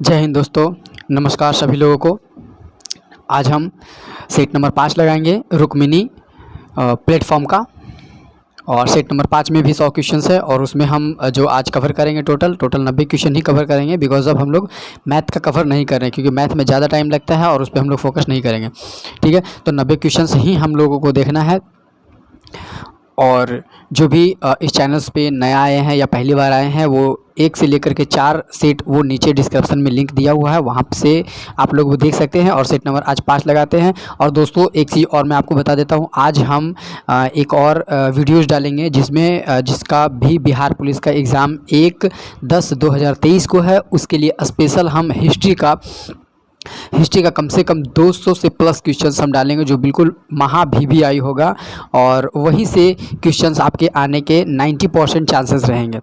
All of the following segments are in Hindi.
जय हिंद दोस्तों। नमस्कार सभी लोगों को। आज हम सेट नंबर 5 लगाएंगे रुक्मिणी प्लेटफॉर्म का। और सेट नंबर 5 में भी 100 क्वेश्चंस है और उसमें हम जो आज कवर करेंगे टोटल 90 क्वेश्चन ही कवर करेंगे। बिकॉज अब हम लोग मैथ का कवर नहीं कर रहे हैं क्योंकि मैथ में ज़्यादा टाइम लगता है और उस पर हम लोग फोकस नहीं करेंगे। ठीक है, तो 90 क्वेश्चंस ही हम लोगों को देखना है। और जो भी इस चैनल्स पे नया आए हैं या पहली बार आए हैं वो 1 से लेकर के 4 सेट वो नीचे डिस्क्रिप्शन में लिंक दिया हुआ है, वहाँ से आप लोग वो देख सकते हैं। और सेट नंबर आज 5 लगाते हैं। और दोस्तों एक चीज़ और मैं आपको बता देता हूँ, आज हम एक और वीडियोज़ डालेंगे जिसमें जिसका भी बिहार पुलिस का एग्ज़ाम 1/10/2023 को है। उसके लिए स्पेशल हम हिस्ट्री का कम से कम 200 से प्लस क्वेश्चंस हम डालेंगे जो बिल्कुल महा VVI होगा। और वहीं से क्वेश्चंस आपके आने के 90% चांसेस रहेंगे।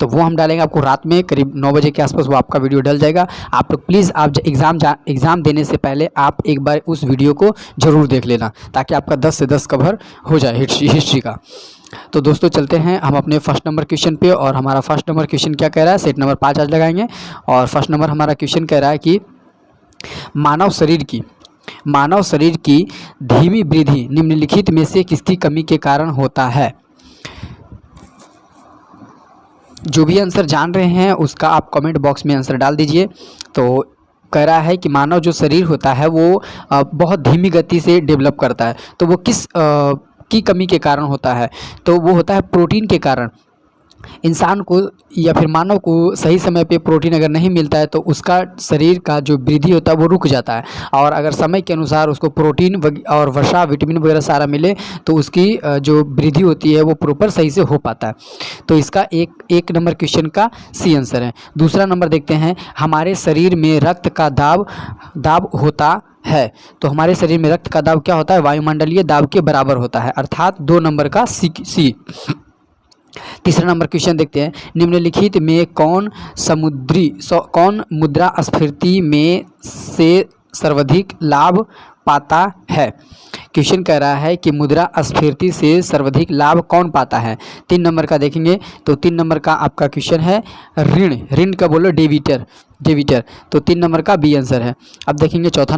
तो वो हम डालेंगे आपको रात में करीब 9 बजे के आसपास वो आपका वीडियो डल जाएगा। आप लोग प्लीज़ आप एग्ज़ाम देने से पहले आप एक बार उस वीडियो को ज़रूर देख लेना ताकि आपका 10 से 10 कवर हो जाए हिस्ट्री का। तो दोस्तों चलते हैं हम अपने फर्स्ट नंबर क्वेश्चन पे। और हमारा फर्स्ट नंबर क्वेश्चन क्या कह रहा है, सेट नंबर 5 आज लगाएंगे। और फर्स्ट नंबर हमारा क्वेश्चन कह रहा है कि मानव शरीर की धीमी वृद्धि निम्नलिखित में से किसकी कमी के कारण होता है। जो भी आंसर जान रहे हैं उसका आप कमेंट बॉक्स में आंसर डाल दीजिए। तो कह रहा है कि मानव जो शरीर होता है वो बहुत धीमी गति से डेवलप करता है। तो वो किस की कमी के कारण होता है, तो वो होता है प्रोटीन के कारण। इंसान को या फिर मानव को सही समय पे प्रोटीन अगर नहीं मिलता है तो उसका शरीर का जो वृद्धि होता है वो रुक जाता है। और अगर समय के अनुसार उसको प्रोटीन और वसा विटामिन वगैरह सारा मिले तो उसकी जो वृद्धि होती है वो प्रॉपर सही से हो पाता है। तो इसका एक नंबर क्वेश्चन का सी आंसर है। दूसरा नंबर देखते हैं, हमारे शरीर में रक्त का दाब होता है। तो हमारे शरीर में रक्त का दाब क्या होता है, वायुमंडलीय दाब के बराबर होता है, अर्थात 2 नंबर का सी। तीसरा नंबर क्वेश्चन देखते हैं, निम्नलिखित में कौन मुद्रास्फीति में से सर्वाधिक लाभ पाता है। क्वेश्चन कह रहा है कि मुद्रास्फीति से सर्वाधिक लाभ कौन पाता है। 3 नंबर का देखेंगे तो 3 नंबर का आपका क्वेश्चन है ऋण का बोलो डेबिटर। तो 3 नंबर का बी आंसर है। अब देखेंगे चौथा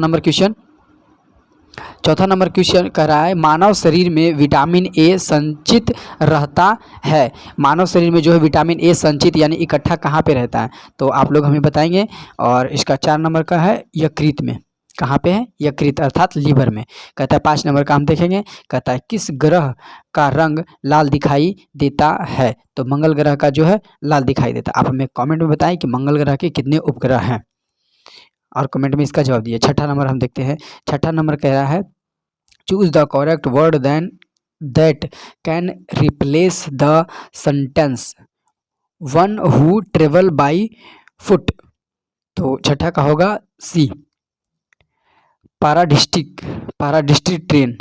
नंबर क्वेश्चन कह रहा है, मानव शरीर में विटामिन ए संचित रहता है। मानव शरीर में जो है विटामिन ए संचित यानी इकट्ठा कहाँ पे रहता है, तो आप लोग हमें बताएंगे। और इसका 4 नंबर का है यकृत में। कहाँ पे है, यकृत अर्थात लीवर में। कहता है 5 नंबर का हम देखेंगे, कहता है किस ग्रह का रंग लाल दिखाई देता है। तो मंगल ग्रह का जो है लाल दिखाई देता है। आप हमें कॉमेंट में बताएं कि मंगल ग्रह के कितने उपग्रह हैं और कमेंट में इसका जवाब दिए। छठा नंबर हम देखते हैं। छठा नंबर कह रहा है, choose the correct word then that can replace the sentence one who travel by foot. तो छठा का होगा सी, पैराडिस्ट्रिक्ट ट्रेन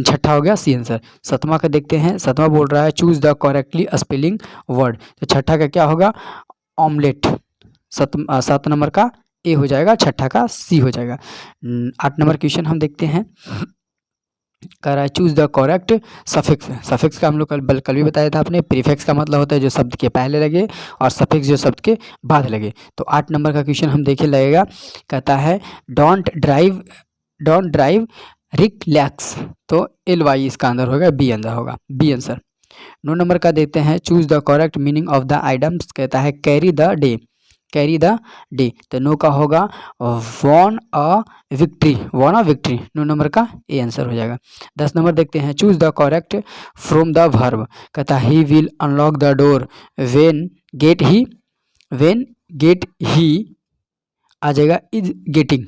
छठा हो गया सी आंसर। 7वां का देखते हैं। 7वां बोल रहा है choose the correctly spelling word. तो छठा का क्या होगा, ऑमलेट। 7 नंबर का ए हो जाएगा, छठा का सी हो जाएगा। 8 नंबर क्वेश्चन हम देखते हैं। कह रहा है चूज द करेक्ट सफिक्स का हम लोग कल भी बताया था आपने। प्रीफिक्स का मतलब होता है जो शब्द के पहले लगे और सफिक्स जो शब्द के बाद लगे। तो 8 नंबर का क्वेश्चन हम देखे लगेगा, कहता है डोंट ड्राइव रिलैक्स। तो LY इसका अंदर होगा, बी अंदर होगा, बी आंसर। 9 नंबर का देते हैं, choose the correct meaning of the items. कहता है कैरी द डे। तो नो का होगा वॉन अ विक्ट्री। 9 नंबर का ए आंसर हो जाएगा। 10 नंबर देखते हैं, choose the correct from the verb. कहता है he will unlock the door when get he आ जाएगा इज गेटिंग।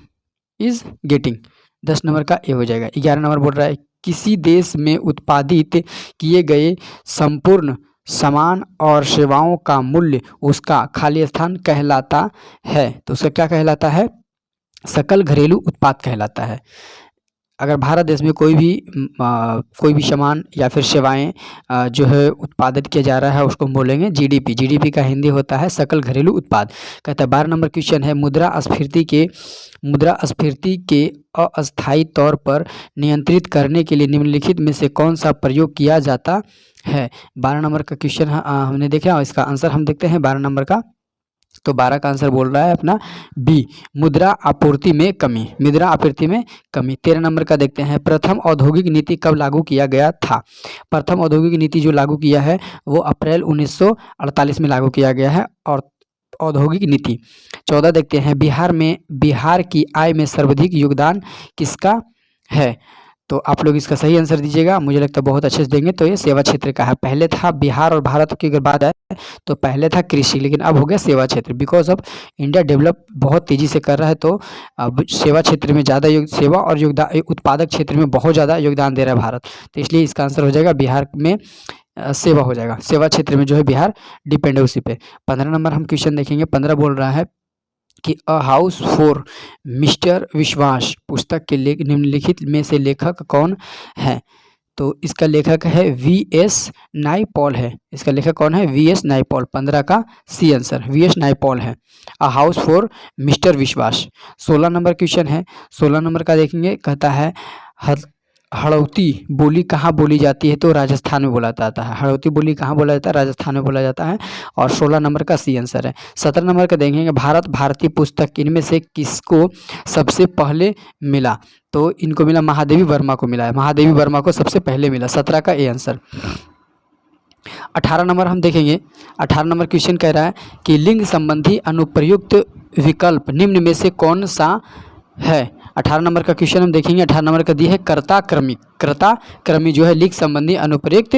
10 नंबर का ए हो जाएगा। 11 नंबर बोल रहा है किसी देश में उत्पादित किए गए संपूर्ण सामान और सेवाओं का मूल्य उसका खाली स्थान कहलाता है। तो उसका क्या कहलाता है, सकल घरेलू उत्पाद कहलाता है। अगर भारत देश में कोई भी सामान या फिर सेवाएं जो है उत्पादित किया जा रहा है उसको हम बोलेंगे GDP का हिंदी होता है सकल घरेलू उत्पाद। कहता है 12 नंबर क्वेश्चन है, मुद्रास्फीति के अस्थायी तौर पर नियंत्रित करने के लिए निम्नलिखित में से कौन सा प्रयोग किया जाता है। 12 नंबर का क्वेश्चन हमने देखा और इसका आंसर हम देखते हैं। 12 नंबर का तो 12 का आंसर बोल रहा है अपना बी, मुद्रा आपूर्ति में कमी, मुद्रा आपूर्ति में कमी। 13 नंबर का देखते हैं, प्रथम औद्योगिक नीति कब लागू किया गया था? प्रथम औद्योगिक नीति जो लागू किया है वो अप्रैल 1948 में लागू किया गया है। और औद्योगिक नीति 14 देखते हैं, बिहार की आय में सर्वाधिक योगदान किसका है? तो आप लोग इसका सही आंसर दीजिएगा, मुझे लगता है बहुत अच्छे से देंगे। तो ये सेवा क्षेत्र का है। पहले था बिहार और भारत की अगर बात है तो पहले था कृषि, लेकिन अब हो गया सेवा क्षेत्र। बिकॉज ऑफ इंडिया डेवलप बहुत तेज़ी से कर रहा है, तो अब सेवा क्षेत्र में ज़्यादा सेवा और योगदान, उत्पादक क्षेत्र में बहुत ज़्यादा योगदान दे रहा है भारत। तो इसलिए इसका आंसर हो जाएगा बिहार में सेवा हो जाएगा। सेवा क्षेत्र में जो है बिहार डिपेंड है उसी पे। 15 नंबर हम क्वेश्चन देखेंगे। 15 बोल रहा है कि अ हाउस फॉर मिस्टर विश्वास पुस्तक के निम्नलिखित में से लेखक कौन है? तो इसका लेखक है वी.एस. नायपॉल है। इसका लेखक कौन है? वी.एस. नायपॉल। 15 का सी आंसर वी.एस. नायपॉल है। अ हाउस फॉर मिस्टर विश्वास। 16 नंबर क्वेश्चन है। 16 नंबर का देखेंगे, कहता है हड़ौती बोली कहाँ बोली जाती है? तो राजस्थान में बोला जाता है। हड़ौती बोली कहाँ बोला जाता है? राजस्थान में बोला जाता है। और 16 नंबर का सी आंसर है। 17 नंबर का देखेंगे, भारतीय पुस्तक इनमें से किसको सबसे पहले मिला? तो इनको मिला, महादेवी वर्मा को मिला है। महादेवी वर्मा को सबसे पहले मिला। 17 का ए आंसर। 18 नंबर हम देखेंगे। 18 नंबर क्वेश्चन कह रहा है कि लिंग संबंधी अनुप्रयुक्त विकल्प निम्न में से कौन सा है? 18 नंबर का क्वेश्चन हम देखेंगे। 18 नंबर का दी है कर्ता क्रमी जो है लिंग संबंधी अनुप्रयुक्त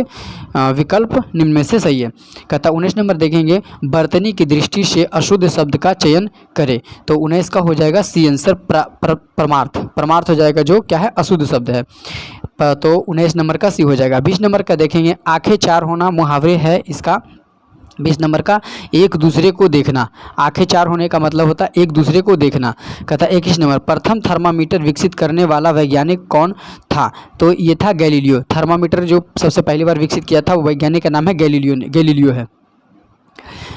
विकल्प निम्न में से सही है। कहता 19 नंबर देखेंगे, बर्तनी की दृष्टि से अशुद्ध शब्द का चयन करें। तो 19 का हो जाएगा सी आंसर परमार्थ हो जाएगा, जो क्या है? अशुद्ध शब्द है। तो 19 नंबर का सी हो जाएगा। 20 नंबर का देखेंगे, आंखें चार होना मुहावरे है इसका। 20 नंबर का एक दूसरे को देखना। आंखें चार होने का मतलब होता है एक दूसरे को देखना। कहता 21 नंबर, प्रथम थर्मामीटर विकसित करने वाला वैज्ञानिक कौन था? तो ये था गैलीलियो। थर्मामीटर जो सबसे पहली बार विकसित किया था वो वैज्ञानिक का नाम है गैलीलियो है।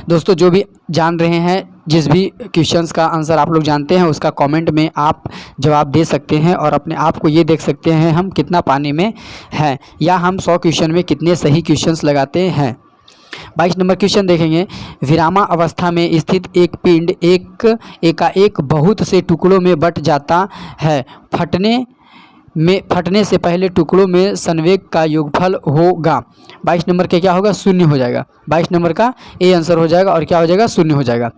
दोस्तों जो भी जान रहे हैं, जिस भी क्वेश्चंस का आंसर आप लोग जानते हैं उसका कमेंट में आप जवाब दे सकते हैं और अपने आप को ये देख सकते हैं हम कितना पानी में हैं, या हम 100 क्वेश्चन में कितने सही क्वेश्चंस लगाते हैं। 22 नंबर क्वेश्चन देखेंगे, विरामा अवस्था में स्थित एक पिंड एकाएक बहुत से टुकड़ों में बट जाता है। फटने से पहले टुकड़ों में संवेग का योगफल होगा। 22 नंबर के क्या होगा? शून्य हो जाएगा। 22 नंबर का ए आंसर हो जाएगा और क्या हो जाएगा? शून्य हो जाएगा।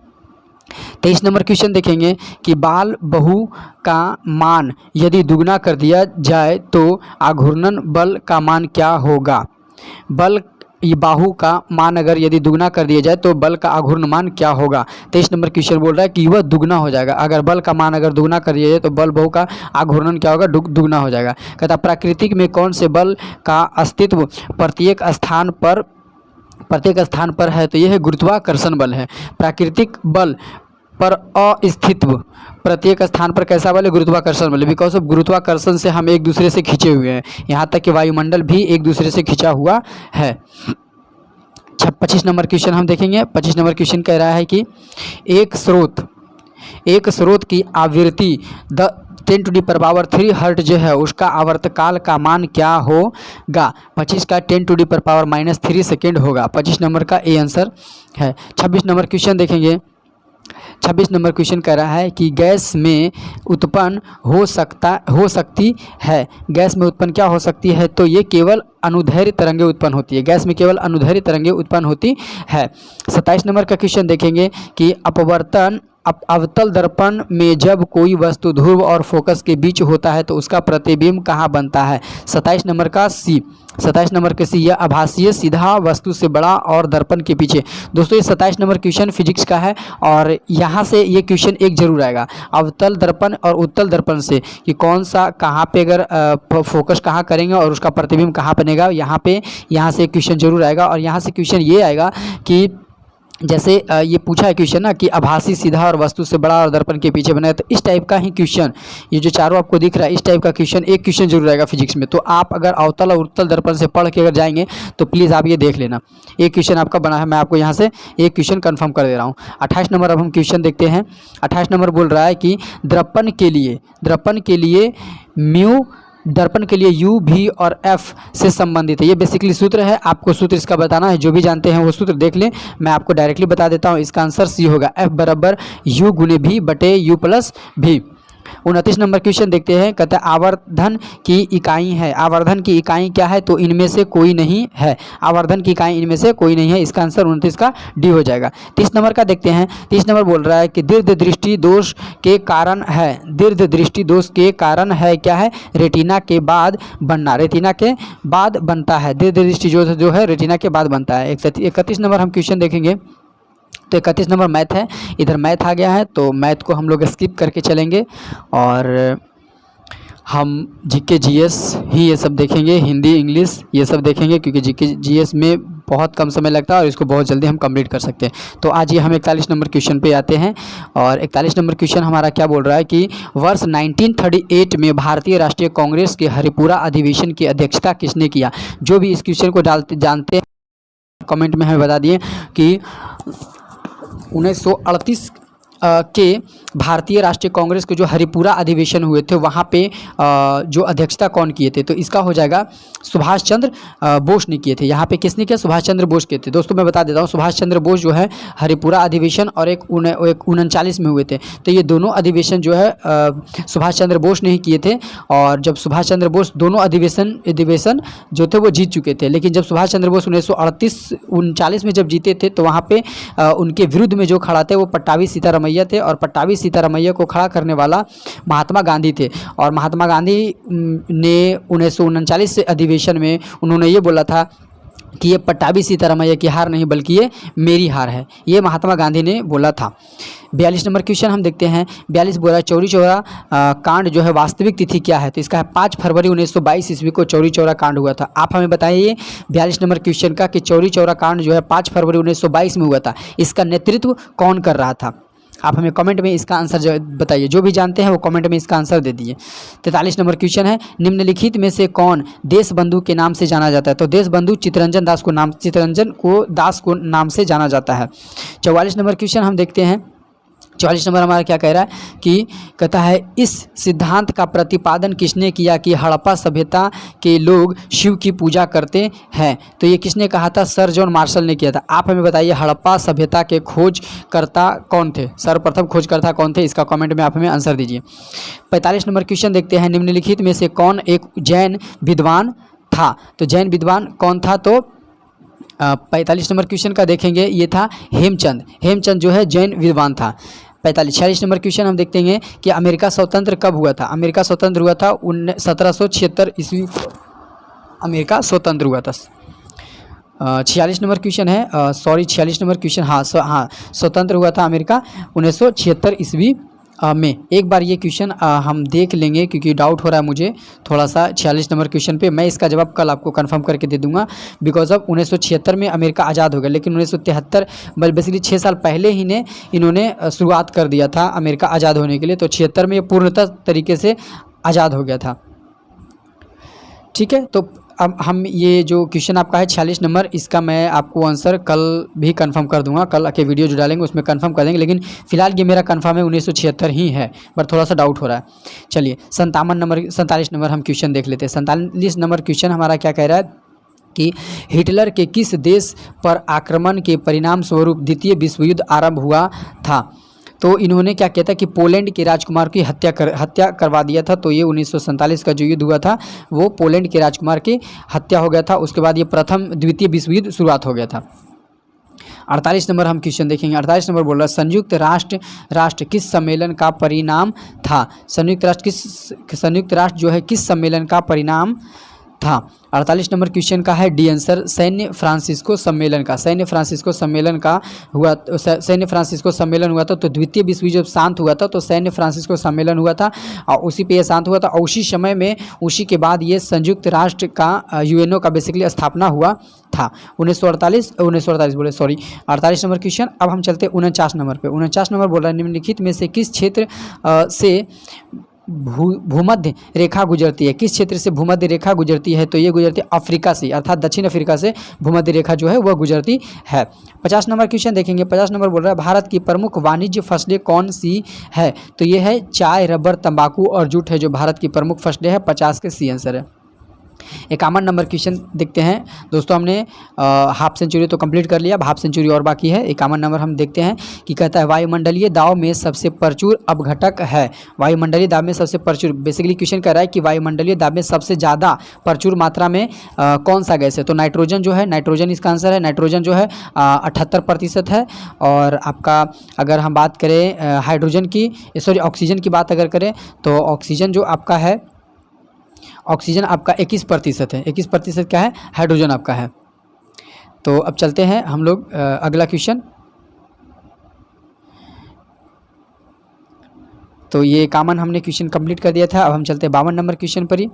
23 नंबर क्वेश्चन देखेंगे कि बाल बहु का मान यदि दुगना कर दिया जाए तो आघूर्णन बल का मान क्या होगा? ये बाहु का मान अगर यदि दुगना कर दिया जाए तो बल का आघूर्ण मान क्या होगा? 23 नंबर क्वेश्चन बोल रहा है कि वह दुगना हो जाएगा। अगर बल का मान अगर दुगना कर दिया जाए तो बल बहु का आघूर्णन क्या होगा? दुगना हो जाएगा। कहता प्राकृतिक में कौन से बल का अस्तित्व प्रत्येक स्थान पर है? तो यह है गुरुत्वाकर्षण बल है। प्राकृतिक बल पर अस्तित्व प्रत्येक स्थान पर कैसा बल है? गुरुत्वाकर्षण बल। बिकॉज ऑफ गुरुत्वाकर्षण से हम एक दूसरे से खींचे हुए हैं, यहाँ तक कि वायुमंडल भी एक दूसरे से खींचा हुआ है। 25 नंबर क्वेश्चन हम देखेंगे। 25 नंबर क्वेश्चन कह रहा है कि एक स्रोत की आवृत्ति 10⁻³ हर्ट जो है उसका आवर्तकाल का मान क्या होगा? 25 का 10⁻³ सेकेंड होगा। 25 नंबर का ए आंसर है। 26 नंबर क्वेश्चन देखेंगे। 26 नंबर क्वेश्चन कह रहा है कि गैस में उत्पन्न हो सकती है। गैस में उत्पन्न क्या हो सकती है? तो ये केवल अनुदैर्ध्य तरंगें उत्पन्न होती है। गैस में केवल अनुदैर्ध्य तरंगें उत्पन्न होती है। 27 नंबर का क्वेश्चन देखेंगे कि अवतल दर्पण में जब कोई वस्तु ध्रुव और फोकस के बीच होता है तो उसका प्रतिबिंब कहाँ बनता है? 27 नंबर का सी। 27 नंबर के सी, यह आभासीय सीधा वस्तु से बड़ा और दर्पण के पीछे। दोस्तों ये 27 नंबर क्वेश्चन फिजिक्स का है और यहाँ से ये क्वेश्चन एक जरूर आएगा, अवतल दर्पण और उत्तल दर्पण से, कि कौन सा कहाँ पे अगर फोकस कहाँ करेंगे और उसका प्रतिबिंब कहाँ बनेगा। यहाँ से क्वेश्चन जरूर आएगा। और यहाँ से क्वेश्चन ये आएगा कि जैसे ये पूछा है क्वेश्चन ना कि आभासी सीधा और वस्तु से बड़ा और दर्पण के पीछे बना है, तो इस टाइप का ही क्वेश्चन, ये जो चारों आपको दिख रहा है इस टाइप का क्वेश्चन एक क्वेश्चन जरूर आएगा फिजिक्स में। तो आप अगर अवतल और उत्तल दर्पण से पढ़ के अगर जाएंगे तो प्लीज़ आप ये देख लेना, एक क्वेश्चन आपका बना है। मैं आपको यहाँ से एक क्वेश्चन कन्फर्म कर दे रहा हूँ। 28 नंबर अब हम क्वेश्चन देखते हैं। 28 नंबर बोल रहा है कि दर्पण के लिए म्यू दर्पण के लिए U, V और F से संबंधित है। ये बेसिकली सूत्र है, आपको सूत्र इसका बताना है। जो भी जानते हैं वो सूत्र देख लें, मैं आपको डायरेक्टली बता देता हूँ। इसका आंसर सी होगा, F बराबर U गुने V बटे U plus V। 29 number question देखते हैं। कहता है आवर्धन की इकाई है। आवर्धन की इकाई क्या है? तो इनमें से कोई नहीं है। आवर्धन की इकाई इनमें से कोई नहीं है। इसका आंसर 29 का डी हो जाएगा। 30 नंबर का देखते हैं। 30 नंबर बोल रहा है कि दीर्घ दृष्टि दोष के कारण है। दीर्घ दृष्टि दोष के कारण है क्या है? रेटिना के बाद बनना। रेटिना के बाद बनता है। दीर्घ दृष्टि जो है रेटिना के बाद बनता है। 31 नंबर हम क्वेश्चन देखेंगे। तो 31 नंबर मैथ है। इधर मैथ आ गया है तो मैथ को हम लोग स्किप करके चलेंगे और हम जीके जीएस ही ये सब देखेंगे। हिंदी इंग्लिश ये सब देखेंगे क्योंकि जीके जीएस में बहुत कम समय लगता है और इसको बहुत जल्दी हम कंप्लीट कर सकते हैं। तो आज ये हम 41 नंबर क्वेश्चन पे आते हैं और 41 नंबर क्वेश्चन हमारा क्या बोल रहा है कि वर्ष 1938 में भारतीय राष्ट्रीय कांग्रेस के हरिपुरा अधिवेशन की अध्यक्षता किसने किया? जो भी इस क्वेश्चन को जानते हैं कमेंट में हमें बता दिए कि 1938 के भारतीय राष्ट्रीय कांग्रेस के जो हरिपुरा अधिवेशन हुए थे वहाँ पे जो अध्यक्षता कौन किए थे? तो इसका हो जाएगा सुभाष चंद्र बोस ने किए थे। यहाँ पे किसने किया? सुभाष चंद्र बोस किए थे। दोस्तों मैं बता देता हूँ, सुभाष चंद्र बोस जो है हरिपुरा अधिवेशन और एक 1939 में हुए थे। तो ये दोनों अधिवेशन जो है सुभाष चंद्र बोस ने ही किए थे। और जब सुभाष चंद्र बोस दोनों अधिवेशन जो थे वो जीत चुके थे, लेकिन जब सुभाष चंद्र बोस 1938-39 में जब जीते थे तो वहाँ पे उनके विरुद्ध में जो खड़ा थे वो पट्टाभी सीतारामैया थे और पट्टाभी सीतारामैया को खड़ा करने वाला महात्मा गांधी थे। और महात्मा गांधी ने 1939 अधिवेशन में उन्होंने ये बोला था कि ये पट्टाभी सीतारामैया की हार नहीं बल्कि ये मेरी हार है। ये महात्मा गांधी ने बोला था। 42 नंबर क्वेश्चन हम देखते हैं। 42 बोला चौरी चौरा कांड जो है वास्तविक तिथि क्या है? तो इसका है 5 फरवरी 1922 ईस्वी को चौरी चौरा कांड हुआ था। आप हमें बताइए 42 नंबर क्वेश्चन का कि चौरी चौरा कांड जो है 5 फरवरी 1922 में हुआ था। इसका नेतृत्व कौन कर रहा था? आप हमें कमेंट में इसका आंसर बताइए। जो भी जानते हैं वो कमेंट में इसका आंसर दे दीजिए। 43 नंबर क्वेश्चन है, निम्नलिखित में से कौन देशबंधु के नाम से जाना जाता है? तो देशबंधु चित्तरंजन दास को नाम से जाना जाता है। 44 नंबर क्वेश्चन हम देखते हैं। 44 नंबर हमारा क्या कह रहा है कि कहता है इस सिद्धांत का प्रतिपादन किसने किया कि हड़प्पा सभ्यता के लोग शिव की पूजा करते हैं? तो ये किसने कहा था? सर जॉन मार्शल ने किया था। आप हमें बताइए हड़प्पा सभ्यता के खोजकर्ता कौन थे? सर्वप्रथम खोजकर्ता कौन थे? इसका कमेंट में आप हमें आंसर दीजिए। 45 नंबर क्वेश्चन देखते हैं। निम्नलिखित में से कौन एक जैन विद्वान था? तो जैन विद्वान कौन था? तो 45 नंबर क्वेश्चन का देखेंगे, ये था हेमचंद जो है जैन विद्वान था। 46 नंबर क्वेश्चन हम देखते हैं कि अमेरिका स्वतंत्र कब हुआ था? अमेरिका स्वतंत्र हुआ था 1776 ईस्वी को अमेरिका स्वतंत्र हुआ था। 46 नंबर क्वेश्चन है, 46 नंबर क्वेश्चन, हाँ स्वतंत्र हुआ था अमेरिका 1976 ईस्वी में। एक बार ये क्वेश्चन हम देख लेंगे क्योंकि डाउट हो रहा है मुझे थोड़ा सा 46 नंबर क्वेश्चन पे। मैं इसका जवाब कल आपको कंफर्म करके दे दूंगा। बिकॉज ऑफ 1976 में अमेरिका आज़ाद हो गया, लेकिन 1973 बेसिकली 6 साल पहले ही इन्होंने शुरुआत कर दिया था अमेरिका आज़ाद होने के लिए। तो 76 में ये पूर्णतः तरीके से आज़ाद हो गया था। ठीक है, तो अब हम ये जो क्वेश्चन आपका है 46 नंबर, इसका मैं आपको आंसर कल भी कंफर्म कर दूंगा। कल के वीडियो जो डालेंगे उसमें कंफर्म कर देंगे, लेकिन फिलहाल ये मेरा कंफर्म है 1976 ही है, पर थोड़ा सा डाउट हो रहा है। चलिए 47 नंबर हम क्वेश्चन देख लेते हैं। 47 नंबर क्वेश्चन हमारा क्या कह रहा है कि हिटलर के किस देश पर आक्रमण के परिणाम स्वरूप द्वितीय विश्व युद्ध आरंभ हुआ था? तो इन्होंने क्या किया था कि पोलैंड के राजकुमार की हत्या करवा दिया था। तो ये 1947 का जो युद्ध हुआ था वो पोलैंड के राजकुमार की हत्या हो गया था। उसके बाद ये द्वितीय विश्व युद्ध शुरुआत हो गया था। 48 नंबर हम क्वेश्चन देखेंगे। 48 नंबर बोल रहा है संयुक्त राष्ट्र किस सम्मेलन का परिणाम था? संयुक्त राष्ट्र जो है किस सम्मेलन का परिणाम था? 48 नंबर क्वेश्चन का है डी आंसर सैन्य फ्रांसिस्को सम्मेलन का। सैन्य फ्रांसिस्को सम्मेलन हुआ था। तो द्वितीय विश्व युद्ध जब शांत हुआ था तो सैन्य फ्रांसिस्को सम्मेलन हुआ था और उसी पे ये शांत हुआ था। और उसी समय में उसी के बाद ये संयुक्त राष्ट्र का यूएनओ का बेसिकली स्थापना हुआ था 48 नंबर क्वेश्चन। अब हम चलते 49 नंबर पे। 49 नंबर बोल रहा है निम्नलिखित में से किस क्षेत्र से भूमध्य रेखा गुजरती है, किस क्षेत्र से भूमध्य रेखा गुजरती है, तो ये गुजरती है अफ्रीका से, अर्थात दक्षिण अफ्रीका से भूमध्य रेखा जो है वह गुजरती है। 50 नंबर क्वेश्चन देखेंगे। 50 नंबर बोल रहा है भारत की प्रमुख वाणिज्य फसलें कौन सी है, तो ये है चाय, रबर, तंबाकू और जूट है जो भारत की प्रमुख फसलें है। 50 के सी आंसर है। 51 नंबर क्वेश्चन देखते हैं दोस्तों। हमने हाफ सेंचुरी तो कंप्लीट कर लिया, अब हाफ सेंचुरी और बाकी है। 51 नंबर हम देखते हैं कि कहता है वायुमंडलीय दाब में सबसे प्रचुर अपघटक है। वायुमंडलीय दाब में सबसे प्रचुर, बेसिकली क्वेश्चन कह रहा है कि वायुमंडलीय दाब में सबसे ज़्यादा प्रचुर मात्रा में कौन सा गैस है, तो नाइट्रोजन जो है, नाइट्रोजन इसका आंसर है। नाइट्रोजन जो है 78% है। और आपका अगर हम बात करें हाइड्रोजन की, सॉरी ऑक्सीजन की बात अगर करें तो ऑक्सीजन जो आपका है, ऑक्सीजन आपका 21% है। 21% क्या है, हाइड्रोजन आपका है। तो अब चलते हैं हम लोग अगला क्वेश्चन। तो ये 51 हमने क्वेश्चन कंप्लीट कर दिया था। अब हम चलते हैं 52 नंबर क्वेश्चन पर ही।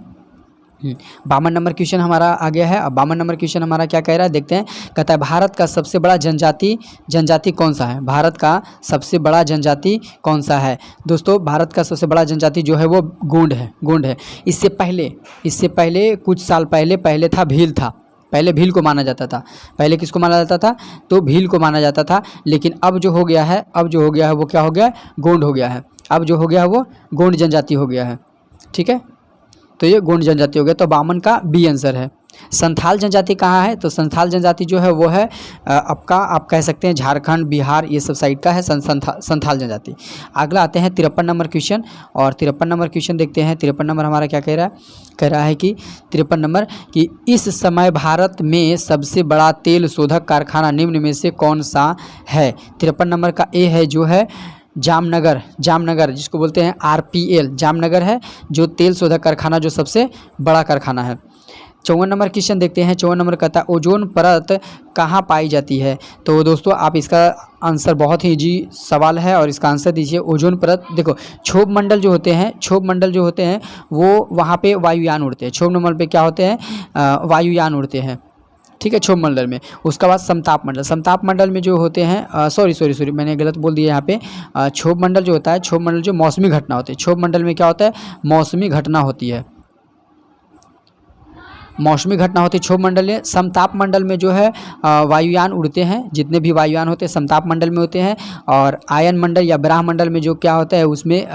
52 नंबर क्वेश्चन हमारा आ गया है। अब 52 नंबर क्वेश्चन हमारा क्या कह रहा है देखते हैं। कहता है भारत का सबसे बड़ा जनजाति कौन सा है, भारत का सबसे बड़ा जनजाति कौन सा है। दोस्तों भारत का सबसे बड़ा जनजाति जो है वो गोंड है। इससे पहले कुछ साल पहले था भील था। पहले भील को माना जाता था। पहले किसको माना जाता था, तो भील को माना जाता था। लेकिन अब जो हो गया है वो क्या हो गया, गोंड हो गया है। अब जो हो गया है वो गोंड जनजाति हो गया है। ठीक है, तो ये गोंड जनजाति हो गया। तो 52 का बी आंसर है। संथाल जनजाति कहाँ है, तो संथाल जनजाति जो है वो है आपका, आप कह सकते हैं झारखंड, बिहार, ये सब साइड का है संथाल जनजाति। अगला आते हैं 53 नंबर क्वेश्चन। और 53 नंबर क्वेश्चन देखते हैं। 53 नंबर हमारा क्या कह रहा है कि 53 नंबर कि इस समय भारत में सबसे बड़ा तेल शोधक कारखाना निम्न में से कौन सा है। 53 नंबर का ए है जो है जामनगर जिसको बोलते हैं RPL, जामनगर है जो तेल शोधक कारखाना जो सबसे बड़ा कारखाना है। 54 नंबर क्वेश्चन देखते हैं। 54 नंबर कहता है ओजोन परत कहाँ पाई जाती है। तो दोस्तों आप इसका आंसर, बहुत ही इजी सवाल है और इसका आंसर दीजिए। ओजोन परत, देखो क्षोभ मंडल जो होते हैं वो वहाँ पे वायुयान उड़ते हैं। क्षोभ मंडल पे क्या होते हैं, वायुयान उड़ते हैं। ठीक है, क्षोभ मंडल में। उसके बाद समताप मंडल में जो होते हैं, सॉरी मैंने गलत बोल दिया यहाँ पे। क्षोभ मंडल जो होता है, क्षोभ मंडल जो मौसमी घटना होती है, क्षोभ मंडल में क्या होता है, मौसमी घटना होती है। क्षोभ मंडल में। समताप मंडल में जो है वायुयान उड़ते हैं, जितने भी वायुयान होते हैं समताप मंडल में होते हैं। और आयन मंडल या ब्राह्म मंडल में जो क्या होता है उसमें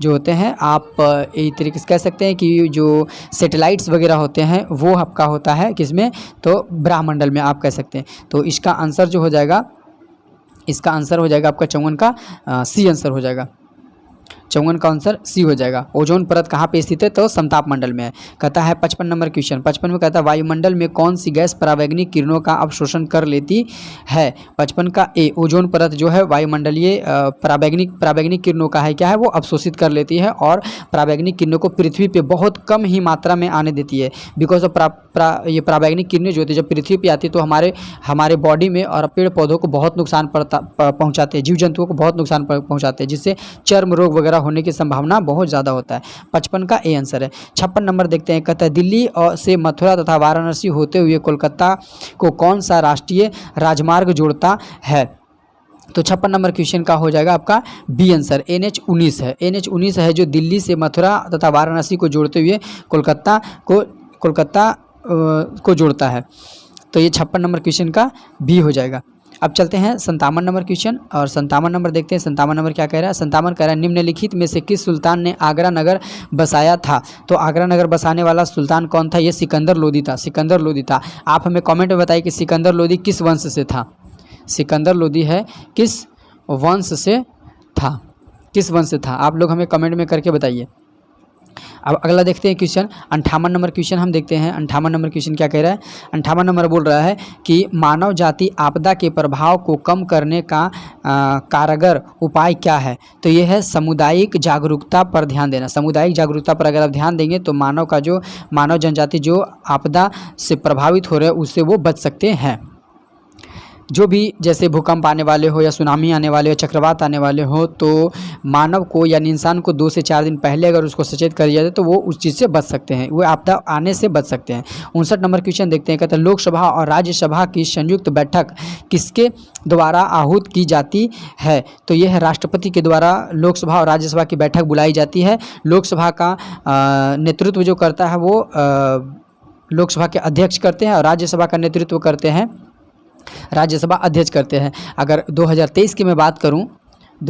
जो होते हैं, आप एक तरीके से कह सकते हैं कि जो सैटेलाइट्स वगैरह होते हैं वो आपका होता है किसमें, तो ब्राह्म मंडल में आप कह सकते हैं। तो इसका आंसर जो हो जाएगा, आपका 54 का सी आंसर हो जाएगा। 54 का आंसर सी हो जाएगा। ओजोन परत कहाँ पे स्थित है, तो समताप मंडल में है। कहता है 55 नंबर क्वेश्चन। 55 में कहता है वायुमंडल में कौन सी गैस परावैंगनिक किरणों का अवशोषण कर लेती है। 55 का ए, ओजोन परत जो है वायुमंडलीय परावैंगनिक किरणों का है, क्या है, वो अवशोषित कर लेती है और परावैंगनिक किरणों को पृथ्वी पे बहुत कम ही मात्रा में आने देती है। बिकॉज ऑफ ये परावैंगनिक किरणें जो होती है जब पृथ्वी पे आती है तो हमारे बॉडी में और पेड़ पौधों को बहुत नुकसान पहुँचाते हैं, जीव जंतुओं को बहुत नुकसान पहुँचाते हैं, जिससे चर्म रोग वगैरह होने की संभावना बहुत ज़्यादा होता है। 55 का ए आंसर है। 56 नंबर देखते हैं। कहता है दिल्ली से मथुरा तथा वाराणसी होते हुए कोलकाता को कौन सा राष्ट्रीय राजमार्ग जोड़ता है। तो 56 नंबर क्वेश्चन का हो जाएगा आपका बी आंसर। NH19 है। NH19 है जो दिल्ली से मथुरा तथा वाराणसी को जोड़ते हुए कोलकाता को जोड़ता है। तो ये 56 नंबर क्वेश्चन का बी हो जाएगा। अब चलते हैं 57 नंबर क्वेश्चन। और 57 नंबर देखते हैं। 57 नंबर क्या कह रहा है। 57 कह रहा है निम्नलिखित में से किस सुल्तान ने आगरा नगर बसाया था। तो आगरा नगर बसाने वाला सुल्तान कौन था, ये सिकंदर लोदी था। आप हमें कमेंट में बताइए कि सिकंदर लोदी किस वंश से था। सिकंदर लोदी है किस वंश से था, आप लोग हमें कमेंट में करके बताइए। अब अगला देखते हैं क्वेश्चन 58 नंबर क्वेश्चन हम देखते हैं। 58 नंबर क्वेश्चन क्या कह रहा है। 58 नंबर बोल रहा है कि मानव जाति आपदा के प्रभाव को कम करने का कारगर उपाय क्या है। तो ये है सामुदायिक जागरूकता पर ध्यान देना। सामुदायिक जागरूकता पर अगर आप ध्यान देंगे तो मानव जनजाति जो आपदा से प्रभावित हो रहे हैं उससे वो बच सकते हैं। जो भी जैसे भूकंप आने वाले हो या सुनामी आने वाले हो, चक्रवात आने वाले हो, तो मानव को यानी इंसान को 2 से 4 दिन पहले अगर उसको सचेत कर दिया जाए तो वो उस चीज़ से बच सकते हैं, वो आपदा आने से बच सकते हैं। 59 नंबर क्वेश्चन देखते हैं, कहते हैं लोकसभा और राज्यसभा की संयुक्त बैठक किसके द्वारा आहूत की जाती है? तो यह है राष्ट्रपति के द्वारा लोकसभा और राज्यसभा की बैठक बुलाई जाती है। लोकसभा का नेतृत्व जो करता है वो लोकसभा के अध्यक्ष करते हैं और राज्यसभा का नेतृत्व करते हैं राज्यसभा अध्यक्ष करते हैं। अगर 2023 की मैं बात करूं तो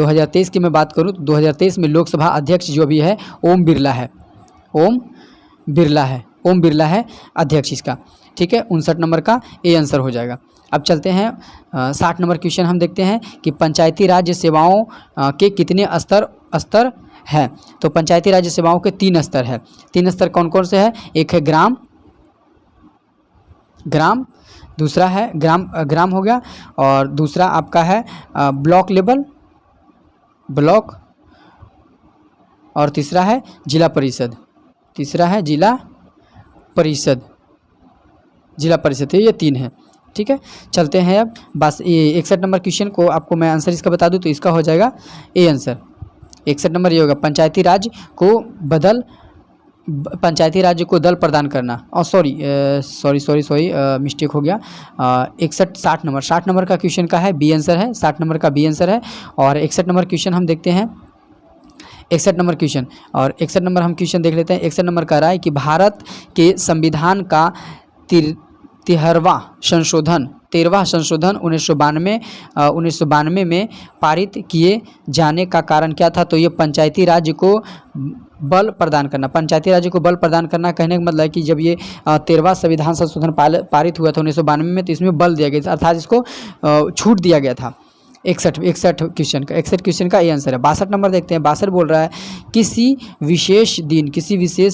2023 में लोकसभा अध्यक्ष जो भी है ओम बिरला है। ओम बिरला है अध्यक्ष इसका, ठीक है। 59 नंबर का ए आंसर हो जाएगा। अब चलते हैं 60 नंबर क्वेश्चन हम देखते हैं कि पंचायती राज्य सेवाओं के कितने स्तर है? तो पंचायती राज्य सेवाओं के 3 स्तर है। 3 स्तर कौन कौन से हैं? एक है ग्राम, दूसरा है ग्राम हो गया, और दूसरा आपका है ब्लॉक लेवल, और तीसरा है जिला परिषद। ये 3 है, ठीक है। चलते हैं अब बस ये 61 नंबर क्वेश्चन को आपको मैं आंसर इसका बता दूं तो इसका हो जाएगा ए आंसर। 61 नंबर ये होगा, पंचायती राज्य को दल प्रदान करना। और सॉरी मिस्टेक हो गया। 60 नंबर का क्वेश्चन का है बी आंसर है, 60 नंबर का बी आंसर है। और 61 नंबर क्वेश्चन हम देखते हैं, 61 नंबर क्वेश्चन, और 61 नंबर हम क्वेश्चन देख लेते हैं। 61 नंबर कह रहा है कि भारत के संविधान का 13वां संशोधन 1992 में पारित किए जाने का कारण क्या था? तो ये पंचायती राज्य को बल प्रदान करना। पंचायती राज्य को बल प्रदान करना कहने का मतलब है कि जब ये 13वां संविधान संशोधन पारित हुआ था 1992 में, तो इसमें बल दिया गया था, अर्थात इसको छूट दिया गया था। 61 क्वेश्चन का ये आंसर है। 62 नंबर देखते हैं। 62 बोल रहा है किसी विशेष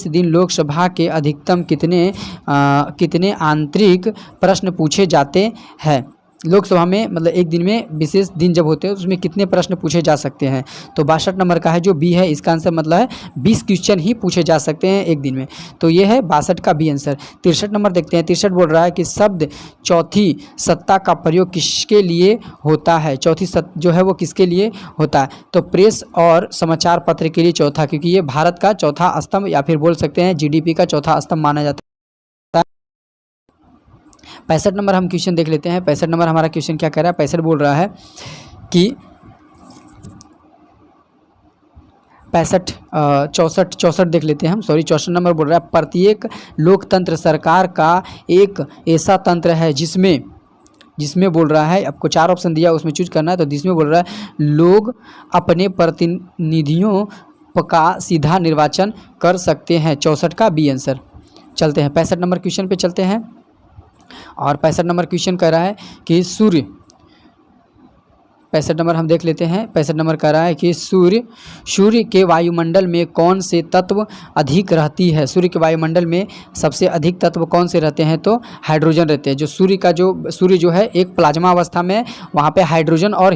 दिन लोकसभा के अधिकतम कितने आंतरिक प्रश्न पूछे जाते हैं? लोकसभा में मतलब एक दिन में विशेष दिन जब होते हैं उसमें कितने प्रश्न पूछे जा सकते हैं? तो 62 नंबर का है जो बी है, इसका आंसर मतलब है 20 क्वेश्चन ही पूछे जा सकते हैं एक दिन में, तो ये है 62 का बी आंसर। 63 नंबर देखते हैं। 63 बोल रहा है कि शब्द चौथी सत्ता का प्रयोग किसके लिए होता है? चौथी सत्ता जो है वो किसके लिए होता है? तो प्रेस और समाचार पत्र के लिए चौथा, क्योंकि ये भारत का चौथा स्तंभ या फिर बोल सकते हैं जीडीपी का चौथा स्तंभ माना जाता है। 65 नंबर हम क्वेश्चन देख लेते हैं। 65 नंबर हमारा क्वेश्चन क्या कह रहा है? 65 बोल रहा है कि 64 देख लेते हैं हम, 64 नंबर बोल रहा है प्रत्येक लोकतंत्र सरकार का एक ऐसा तंत्र है जिसमें बोल रहा है, आपको 4 ऑप्शन दिया उसमें चूज करना है, तो जिसमें बोल रहा है लोग अपने प्रतिनिधियों का सीधा निर्वाचन कर सकते हैं। 64 का बी आंसर। चलते हैं 65 नंबर क्वेश्चन पे चलते हैं, और 65 नंबर क्वेश्चन कह रहा है कि सूर्य 65 नंबर हम देख लेते हैं। 65 नंबर कह रहा है कि सूर्य के वायुमंडल में कौन से तत्व अधिक रहती है? सूर्य के वायुमंडल में सबसे अधिक तत्व कौन से रहते हैं? तो हाइड्रोजन रहते हैं। जो सूर्य जो है एक प्लाज्मा अवस्था में, वहाँ पे हाइड्रोजन और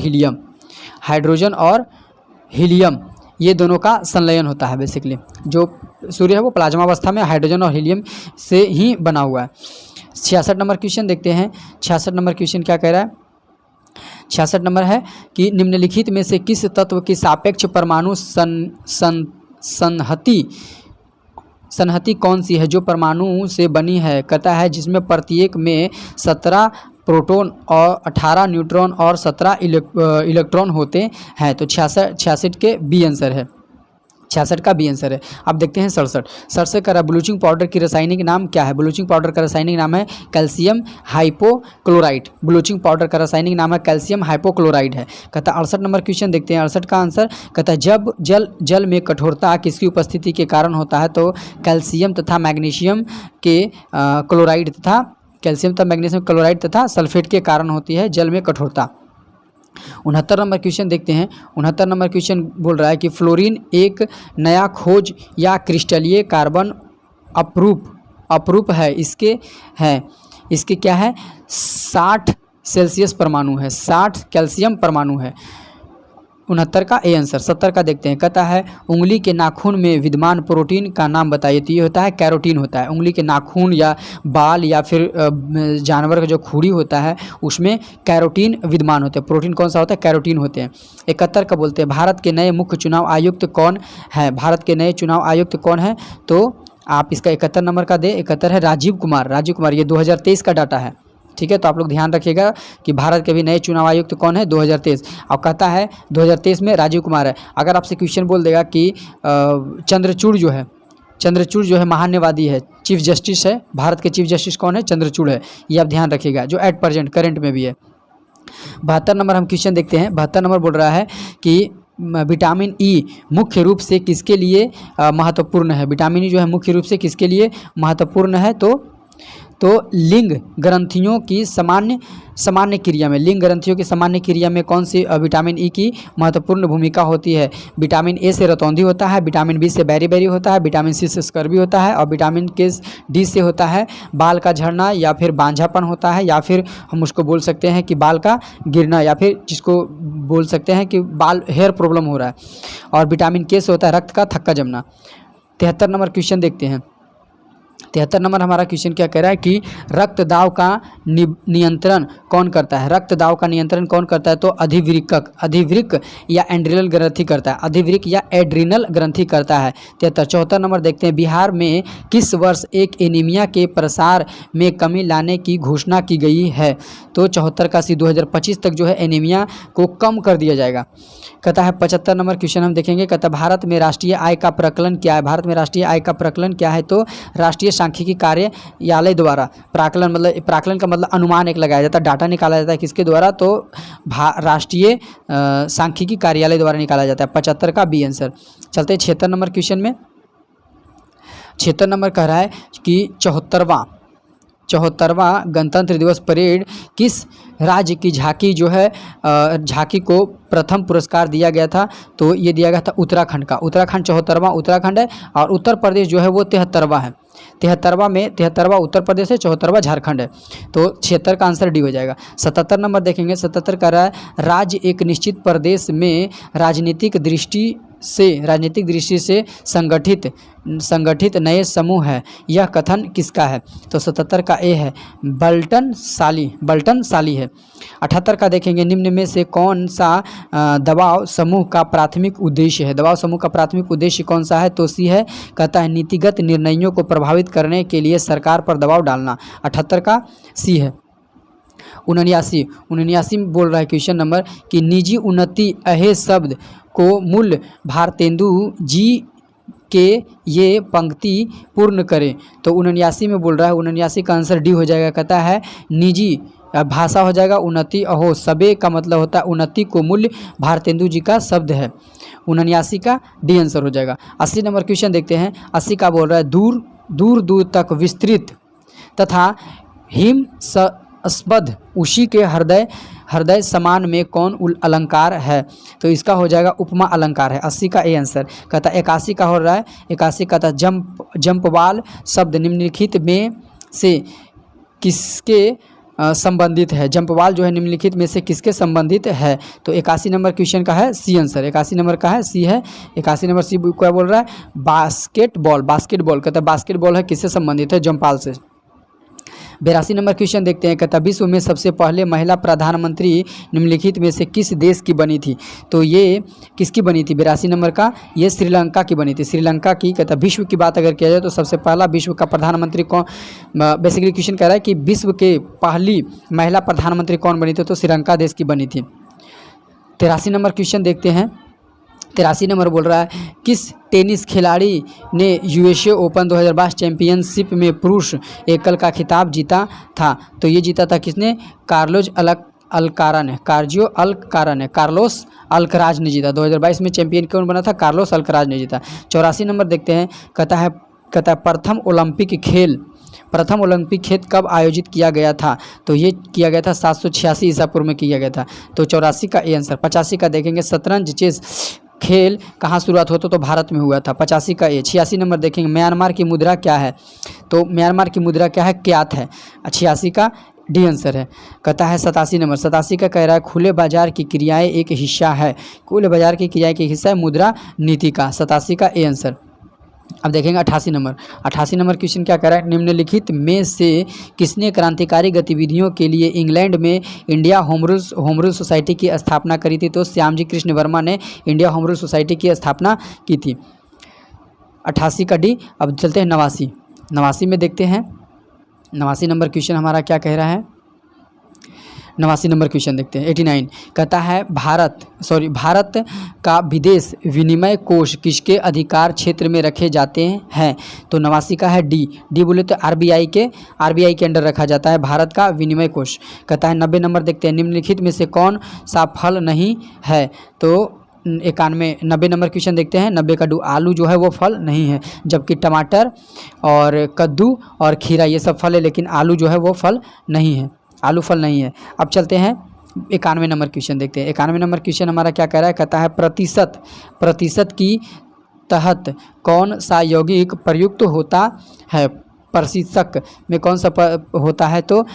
हीलियम ये दोनों का संलयन होता है। बेसिकली जो सूर्य है वो प्लाज्मा अवस्था में हाइड्रोजन और हीलियम से ही बना हुआ है। 66 नंबर क्वेश्चन देखते हैं। 66 नंबर क्वेश्चन क्या कह रहा है? 66 नंबर है कि निम्नलिखित में से किस तत्व की सापेक्ष परमाणु संहति कौन सी है जो परमाणु से बनी है? कहता है जिसमें प्रत्येक में 17 प्रोटॉन और 18 न्यूट्रॉन और 17 इलेक्ट्रॉन होते हैं। तो 66 के बी आंसर है। 66 का बी आंसर है। अब देखते हैं 67 का ब्लीचिंग पाउडर की रासायनिक नाम क्या है? ब्लीचिंग पाउडर का रासायनिक नाम है कैल्शियम हाइपोक्लोराइड। ब्लीचिंग पाउडर का रासायनिक नाम है कैल्शियम हाइपोक्लोराइड है। कहता है 68 नंबर क्वेश्चन देखते हैं। 68 का आंसर कहता है जब जल में कठोरता किसकी उपस्थिति के कारण होता है? तो कैल्शियम तथा मैग्नीशियम के क्लोराइड तथा कैल्शियम तथा मैग्नीशियम क्लोराइड तथा सल्फेट के कारण होती है जल में कठोरता। 69 नंबर क्वेश्चन देखते हैं। 69 नंबर क्वेश्चन बोल रहा है कि फ्लोरीन एक नया खोज या क्रिस्टलीय कार्बन अपरूप है। इसके क्या है? 60 सेल्सियस परमाणु है, 60 कैल्शियम परमाणु है। 69 का ए आंसर। 70 का देखते हैं, कहता है उंगली के नाखून में विद्यमान प्रोटीन का नाम बताइए। तो ये होता है कैरोटीन होता है। उंगली के नाखून या बाल या फिर जानवर का जो खुरी होता है उसमें कैरोटीन विद्यमान होते हैं। प्रोटीन कौन सा होता है? कैरोटीन होते हैं। 71 का बोलते हैं भारत के नए मुख्य चुनाव आयुक्त कौन है? भारत के नए चुनाव आयुक्त कौन है? तो आप इसका 71 नंबर का दे। 71 है राजीव कुमार। राजीव कुमार, ये 2023 का डाटा है, ठीक है। तो आप लोग ध्यान रखिएगा कि भारत के भी नए चुनाव आयुक्त कौन है? 2023। और कहता है 2023 में राजीव कुमार है। अगर आपसे क्वेश्चन बोल देगा कि चंद्रचूड़ जो है महान्यवादी है, चीफ जस्टिस है, भारत के चीफ जस्टिस कौन है? चंद्रचूड़ है। ये आप ध्यान रखिएगा, जो एट प्रेजेंट करंट में भी है। 72 नंबर हम क्वेश्चन देखते हैं। 72 नंबर बोल रहा है कि विटामिन ई मुख्य रूप से किसके लिए महत्वपूर्ण है? विटामिन ई जो है मुख्य रूप से किसके लिए महत्वपूर्ण है? तो लिंग ग्रंथियों की सामान्य क्रिया में, लिंग ग्रंथियों की सामान्य क्रिया में कौन सी विटामिन ई की महत्वपूर्ण भूमिका होती है? विटामिन ए से रतौंधी होता है, विटामिन बी से बेरी होता है, विटामिन सी से स्कर्वी होता है, और विटामिन के डी से होता है बाल का झड़ना या फिर बांझापन होता है, या फिर हम उसको बोल सकते हैं कि बाल का गिरना, या फिर जिसको बोल सकते हैं कि बाल हेयर प्रॉब्लम हो रहा है। और विटामिन के से होता है रक्त का थक्का जमना। 73 नंबर क्वेश्चन देखते हैं। 73 नंबर हमारा क्वेश्चन क्या कह रहा है कि रक्त दाब का नियंत्रण कौन करता है? रक्त दाब का नियंत्रण कौन करता है? तो अधिवृक्क या एड्रिनल ग्रंथि करता है। अधिवृक्क या एड्रिनल ग्रंथि करता है। 74 नंबर देखते हैं, बिहार में किस वर्ष एक एनीमिया के प्रसार में कमी लाने की घोषणा की गई है? तो 74 का सी 2025 तक जो है एनीमिया को कम कर दिया जाएगा। कहता है 75 नंबर क्वेश्चन हम देखेंगे। कहता है भारत में राष्ट्रीय आय का प्रकलन क्या है? भारत में राष्ट्रीय आय का प्रकलन क्या है? तो राष्ट्रीय सांख्यिकी कार्यालय द्वारा, प्राकलन का मतलब अनुमान एक लगाया जाता है, डाटा निकाला जाता है किसके द्वारा? तो राष्ट्रीय सांख्यिकी कार्यालय द्वारा निकाला जाता है। 75 का बी आंसर। चलते हैं 76 नंबर क्वेश्चन में। 76 नंबर कह रहा है कि 74वां गणतंत्र दिवस परेड किस राज्य की झांकी जो है झांकी को प्रथम पुरस्कार दिया गया था? तो ये दिया गया था उत्तराखंड का। उत्तराखंड 74वां उत्तराखंड है, और उत्तर प्रदेश जो है वो 73वां है। 73वां उत्तर प्रदेश है, 74वां झारखंड है। तो 76 का आंसर डी हो जाएगा। 77 नंबर देखेंगे। 77 का रहा है राज्य एक निश्चित प्रदेश में राजनीतिक दृष्टि से संगठित नए समूह है, यह कथन किसका है? तो 77 का ए है बल्टन साली है। 78 का देखेंगे, निम्न में से कौन सा दबाव समूह का प्राथमिक उद्देश्य है? दबाव समूह का प्राथमिक उद्देश्य कौन सा है? तो सी है। कहता है नीतिगत निर्णयों को प्रभावित करने के लिए सरकार पर दबाव डालना। 78 का सी है। 79 बोल रहा है क्वेश्चन नंबर कि निजी उन्नति अहे शब्द को मूल भारतेंदु जी के ये पंक्ति पूर्ण करें। तो 79 में बोल रहा है, 79 का आंसर डी हो जाएगा। कहता है निजी भाषा हो जाएगा, उन्नति अहो सबे का मतलब होता है उन्नति को मूल्य भारतेंदु जी का शब्द है। 79 का डी आंसर हो जाएगा। 80 नंबर क्वेश्चन देखते हैं। 80 का बोल रहा है दूर तक विस्तृत तथा हिम स्पद उसी के हृदय समान में कौन अलंकार है? तो इसका हो जाएगा उपमा अलंकार है। 80 का ए आंसर। कहता है 81 का हो रहा है। 81 का था जंपवाल शब्द निम्नलिखित में से किसके संबंधित है? जंपवाल जो है निम्नलिखित में से किसके संबंधित है? तो 81 नंबर क्वेश्चन का है सी आंसर। 81 नंबर का है सी है। 81 नंबर सी क्या बोल रहा है? बास्केटबॉल। कहता है बास्केटबॉल है किससे संबंधित है? जंपाल से। 82 नंबर क्वेश्चन देखते हैं। कहता विश्व में सबसे पहले महिला प्रधानमंत्री निम्नलिखित में से किस देश की बनी थी? तो ये किसकी बनी थी? 82 नंबर का ये श्रीलंका की बनी थी। श्रीलंका की। कहता विश्व की बात अगर किया जाए तो सबसे पहला विश्व का प्रधानमंत्री कौन? बेसिकली क्वेश्चन कह रहा है कि विश्व के पहली महिला प्रधानमंत्री कौन बनी थी? तो श्रीलंका देश की बनी थी। 83 नंबर क्वेश्चन देखते हैं। 83 नंबर बोल रहा है किस टेनिस खिलाड़ी ने यूएसए ओपन 2022 चैंपियनशिप में पुरुष एकल का खिताब जीता था? तो ये जीता था किसने? कार्लोस अल्कराज ने जीता। 2022 में चैंपियन कौन बना था? कार्लोस अल्कराज ने जीता। 84 नंबर देखते हैं। कहता है प्रथम ओलंपिक खेल कब आयोजित किया गया था? तो ये किया गया था 786 ईसा पूर्व में किया गया था। तो 84 का ए आंसर। 85 का देखेंगे। शतरंज चेस खेल कहाँ शुरुआत होता? तो भारत में हुआ था। 85 का ए। 86 नंबर देखेंगे। म्यांमार की मुद्रा क्या है? तो म्यांमार की मुद्रा क्या है? क्यात है। 86 का डी आंसर है। कहता है 87 नंबर, 87 का कह रहा है खुले बाजार की क्रियाएं एक हिस्सा है, खुले बाजार की क्रियाएं एक हिस्सा है मुद्रा नीति का, 87 का ए आंसर। अब देखेंगे 88 नंबर, 88 नंबर क्वेश्चन क्या कह रहा है, निम्नलिखित में से किसने क्रांतिकारी गतिविधियों के लिए इंग्लैंड में इंडिया होम रूल सोसाइटी की स्थापना करी थी? तो श्यामजी कृष्ण वर्मा ने इंडिया होम रूल सोसाइटी की स्थापना की थी। 88 का डी। अब चलते हैं 89, 89 में देखते हैं 89 नंबर क्वेश्चन हमारा क्या कह रहा है। 89 नंबर क्वेश्चन देखते हैं 89। कहता है भारत का विदेश विनिमय कोष किसके अधिकार क्षेत्र में रखे जाते हैं? तो 89 का है डी बोले तो आरबीआई के अंडर रखा जाता है भारत का विनिमय कोष। कहता है 90 नंबर देखते हैं, निम्नलिखित में से कौन सा फल नहीं है? तो 90 नंबर क्वेश्चन देखते हैं, 90 का डू। आलू जो है वो फल नहीं है, जबकि टमाटर और कद्दू और खीरा ये सब फल है, लेकिन आलू जो है वो फल नहीं है, आलू फल नहीं है। अब चलते हैं 91 नंबर क्वेश्चन देखते हैं। 91 नंबर क्वेश्चन हमारा क्या कह रहा है, कहता है प्रतिशत की तहत कौन सा यौगिक प्रयुक्त होता है? प्रतिशत में कौन सा होता है? तो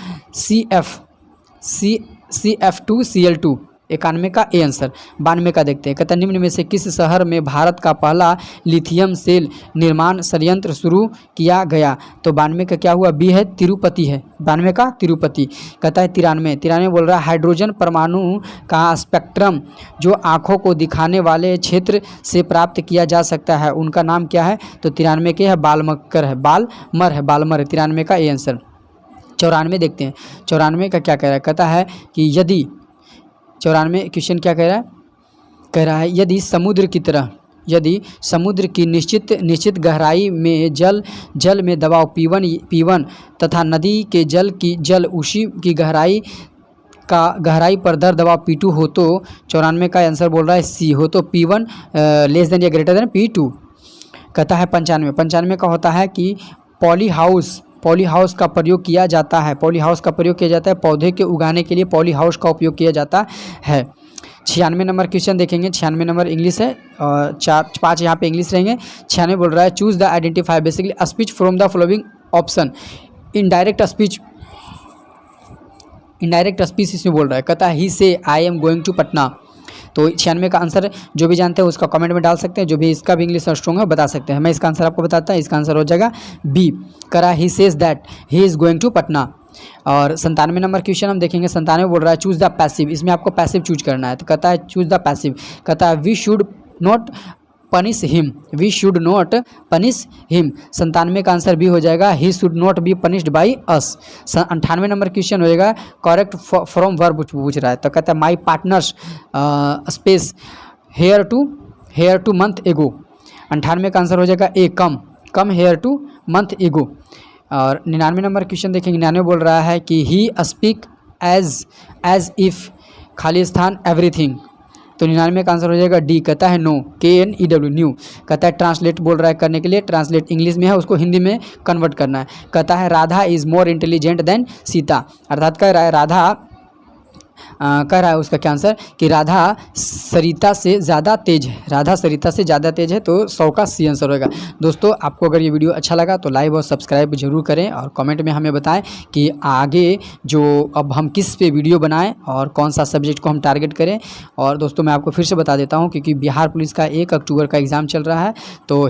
CF2Cl2, 91 का ए आंसर। 92 का देखते हैं, कहता है निम्न में से किस शहर में भारत का पहला लिथियम सेल निर्माण संयंत्र शुरू किया गया? तो 92 का क्या हुआ, बी है, तिरुपति है। 92 का तिरुपति। कहता है 93 बोल रहा है हाइड्रोजन परमाणु का स्पेक्ट्रम जो आँखों को दिखाने वाले क्षेत्र से प्राप्त किया जा सकता है उनका नाम क्या है? तो 93 के है बालमर है, 93 का ए आंसर। 94 देखते हैं, 94 का क्या कह रहा है, कहता है कि यदि 94 क्वेश्चन क्या कह रहा है यदि समुद्र की निश्चित गहराई में जल में दबाव P1 तथा नदी के जल उसी की गहराई पर दर दबाव P2 हो तो 94 का आंसर बोल रहा है सी, हो तो P1 लेस देन या ग्रेटर देन P2। कहता है 95 का होता है कि पॉली हाउस का प्रयोग किया जाता है, पौधे के उगाने के लिए पॉली हाउस का उपयोग किया जाता है। 96 नंबर क्वेश्चन देखेंगे, 96 नंबर इंग्लिश है और 5 यहाँ पे इंग्लिश रहेंगे। 96 बोल रहा है choose the identify basically speech from the following option. Indirect speech इसमें बोल रहा है, कहता है he say I am going to Patna. तो 96 का आंसर जो भी जानते हैं उसका कमेंट में डाल सकते हैं, जो भी इसका भी इंग्लिश स्ट्रॉन्ग है बता सकते हैं। मैं इसका आंसर आपको बताता हूँ, इसका आंसर हो जाएगा बी, करा he says that he is going to Patna. और 97 नंबर क्वेश्चन हम देखेंगे, 97 बोल रहा है चूज द पैसिव, इसमें आपको पैसिव चूज करना है। तो कहता है चूज द पैसिव, कहता है we should not punish him. 97 का आंसर बी हो जाएगा, he should not be punished by us. 98 number question हो जाएगा करेक्ट फ्रॉम वर्ब पूछ रहा है। तो कहता है माई partners space hair two month एगो। 98 का आंसर हो जाएगा ए, कम हेयर टू मंथ एगो। और 99 नंबर क्वेश्चन देखेंगे, 99 बोल रहा है कि he speak as if Khalistan everything. तो 99 का आंसर हो जाएगा डी, कहता है नो, KNEW न्यू। कहता है ट्रांसलेट बोल रहा है करने के लिए, ट्रांसलेट इंग्लिश में है उसको हिंदी में कन्वर्ट करना है। कहता है Radha is more intelligent then Sita, अर्थात कह रहा है कह रहा है उसका क्या आंसर कि राधा सरिता से ज़्यादा तेज है, तो 100 का सी आंसर होगा। दोस्तों आपको अगर ये वीडियो अच्छा लगा तो लाइक और सब्सक्राइब जरूर करें और कमेंट में हमें बताएं कि आगे जो अब हम किस पे वीडियो बनाएं और कौन सा सब्जेक्ट को हम टारगेट करें। और दोस्तों मैं आपको फिर से बता देता हूँ क्योंकि बिहार पुलिस का 1 अक्टूबर का एग्ज़ाम चल रहा है, तो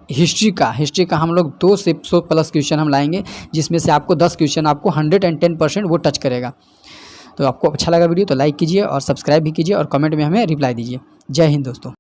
हिस्ट्री का हम लोग 200 से प्लस क्वेश्चन हम लाएंगे, जिसमें से आपको 10 क्वेश्चन आपको 110% वो टच करेगा। तो आपको अच्छा लगा वीडियो तो लाइक कीजिए और सब्सक्राइब भी कीजिए और कमेंट में हमें रिप्लाई दीजिए। जय हिंद दोस्तों।